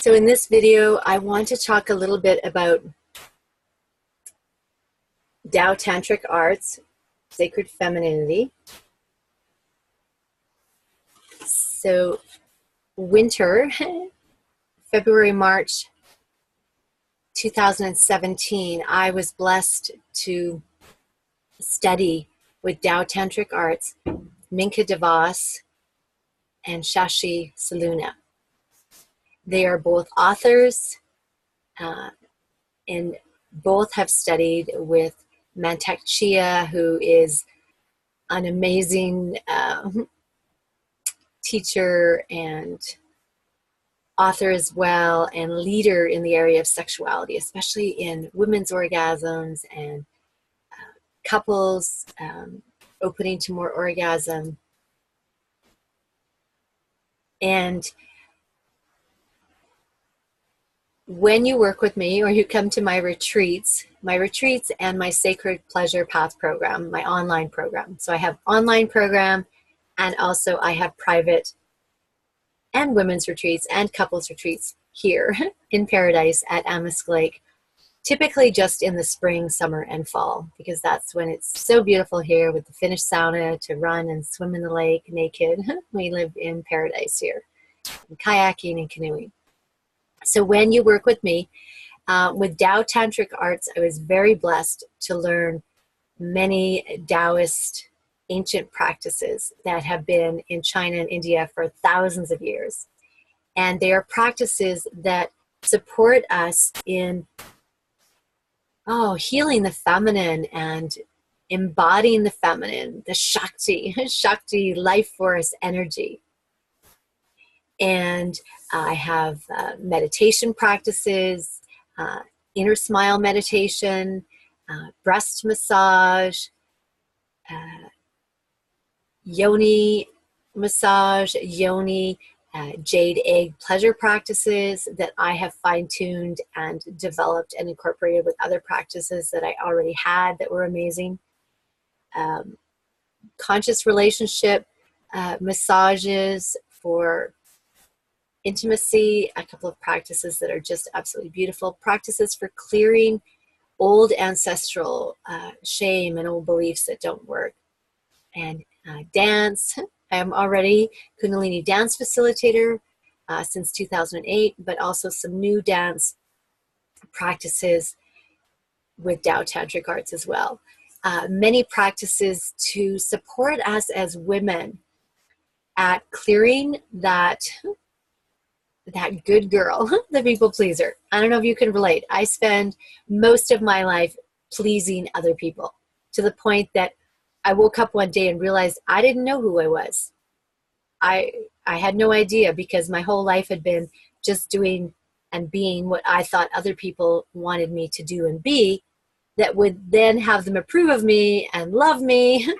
So in this video, I want to talk a little bit about Tao Tantric Arts, Sacred Femininity. So winter, February, March 2017, I was blessed to study with Tao Tantric Arts, Minka DeVos and Shashi Saluna. They are both authors and both have studied with Mantak Chia, who is an amazing teacher and author as well, and leader in the area of sexuality, especially in women's orgasms and couples opening to more orgasm. And when you work with me or you come to my retreats and my Sacred Pleasure Path program, my online program. So I have online program, and also I have private and women's retreats and couples retreats here in Paradise at Amisk Lake, typically just in the spring, summer, and fall, because that's when it's so beautiful here with the Finnish sauna to run and swim in the lake naked. We live in Paradise here, and kayaking and canoeing. So when you work with me, with Tao Tantric Arts, I was very blessed to learn many Taoist ancient practices that have been in China and India for thousands of years. And they are practices that support us in healing the feminine and embodying the feminine, the Shakti life force energy. And I have meditation practices, inner smile meditation, breast massage, yoni massage, yoni jade egg pleasure practices that I have fine-tuned and developed and incorporated with other practices that I already had that were amazing. Conscious relationship massages for intimacy, a couple of practices that are just absolutely beautiful, practices for clearing old ancestral shame and old beliefs that don't work, and dance. I am already Kundalini dance facilitator since 2008, but also some new dance practices with Tao Tantric Arts as well. Many practices to support us as women at clearing that good girl, the people pleaser. I don't know if you can relate. I spend most of my life pleasing other people to the point that I woke up one day and realized I didn't know who I was. I had no idea, because my whole life had been just doing and being what I thought other people wanted me to do and be, that would then have them approve of me and love me.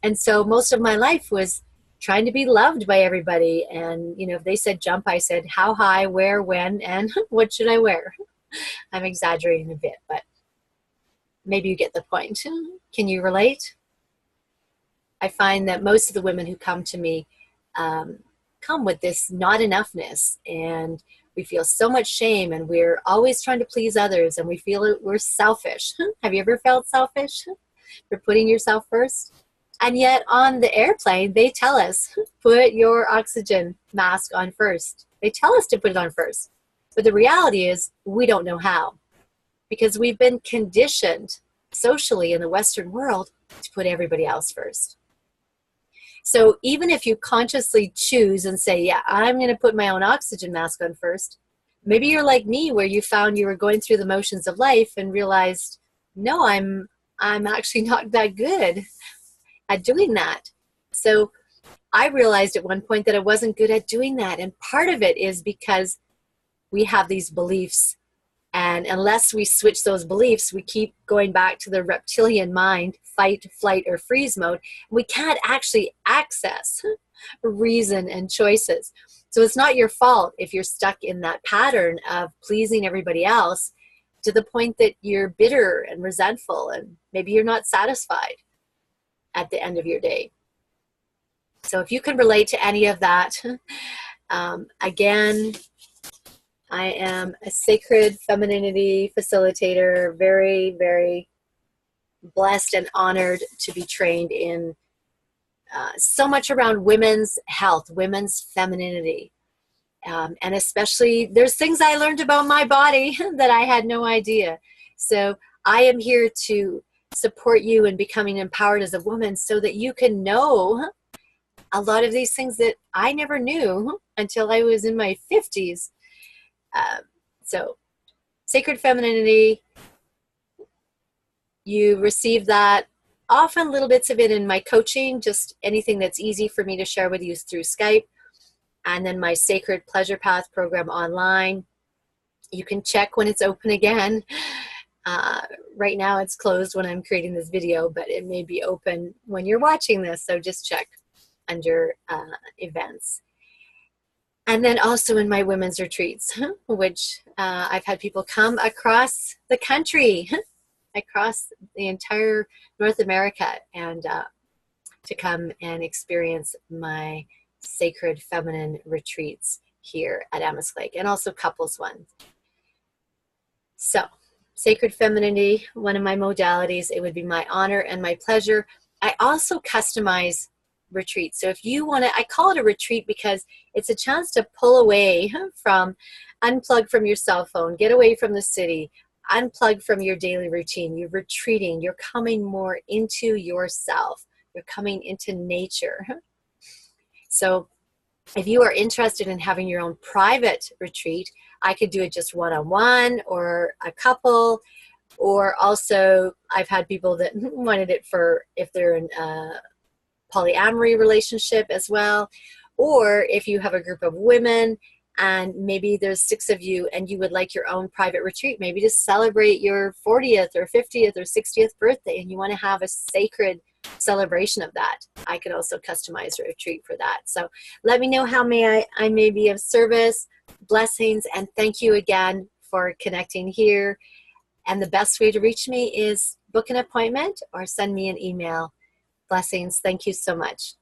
And so most of my life was trying to be loved by everybody. And, if they said jump, I said how high, where, when, and what should I wear? I'm exaggerating a bit, but maybe you get the point. Can you relate? I find that most of the women who come to me come with this not enoughness, and we feel so much shame, and we're always trying to please others, and we feel we're selfish. Have you ever felt selfish for putting yourself first? And yet on the airplane, they tell us, put your oxygen mask on first. They tell us to put it on first. But the reality is we don't know how, because we've been conditioned socially in the Western world to put everybody else first. So even if you consciously choose and say, yeah, I'm going to put my own oxygen mask on first, maybe you're like me, where you found you were going through the motions of life and realized, no, I'm actually not that good at doing that. So I realized at one point that I wasn't good at doing that. And part of it is because we have these beliefs, and unless we switch those beliefs, we keep going back to the reptilian mind, fight, flight, or freeze mode. We can't actually access reason and choices. So it's not your fault if you're stuck in that pattern of pleasing everybody else to the point that you're bitter and resentful, and maybe you're not satisfied at the end of your day. So if you can relate to any of that, again, I am a sacred femininity facilitator, very, very blessed and honored to be trained in so much around women's health, women's femininity. And especially, there's things I learned about my body that I had no idea. So I am here to support you in becoming empowered as a woman so that you can know a lot of these things that I never knew until I was in my 50s. So sacred femininity, you receive that, often little bits of it in my coaching, just anything that's easy for me to share with you through Skype. And then my Sacred Pleasure Path program online. You can check when it's open again. Right now it's closed when I'm creating this video, but it may be open when you're watching this, so just check under events. And then also in my women's retreats, which I've had people come across the country, across the entire North America, and to come and experience my sacred feminine retreats here at Amos Lake, and also couples ones. So sacred femininity, one of my modalities, it would be my honor and my pleasure. I also customize retreats. So if you want to, I call it a retreat because it's a chance to pull away from, unplug from your cell phone, get away from the city, unplug from your daily routine. You're retreating, you're coming more into yourself, you're coming into nature. So if you are interested in having your own private retreat, I could do it just one-on-one or a couple, or also I've had people that wanted it for if they're in a polyamory relationship as well, or if you have a group of women and maybe there's 6 of you and you would like your own private retreat, maybe to celebrate your 40th or 50th or 60th birthday, and you want to have a sacred celebration of that. I could also customize a retreat for that. So let me know how I may be of service. Blessings, and thank you again for connecting here. And the best way to reach me is book an appointment or send me an email. Blessings. Thank you so much.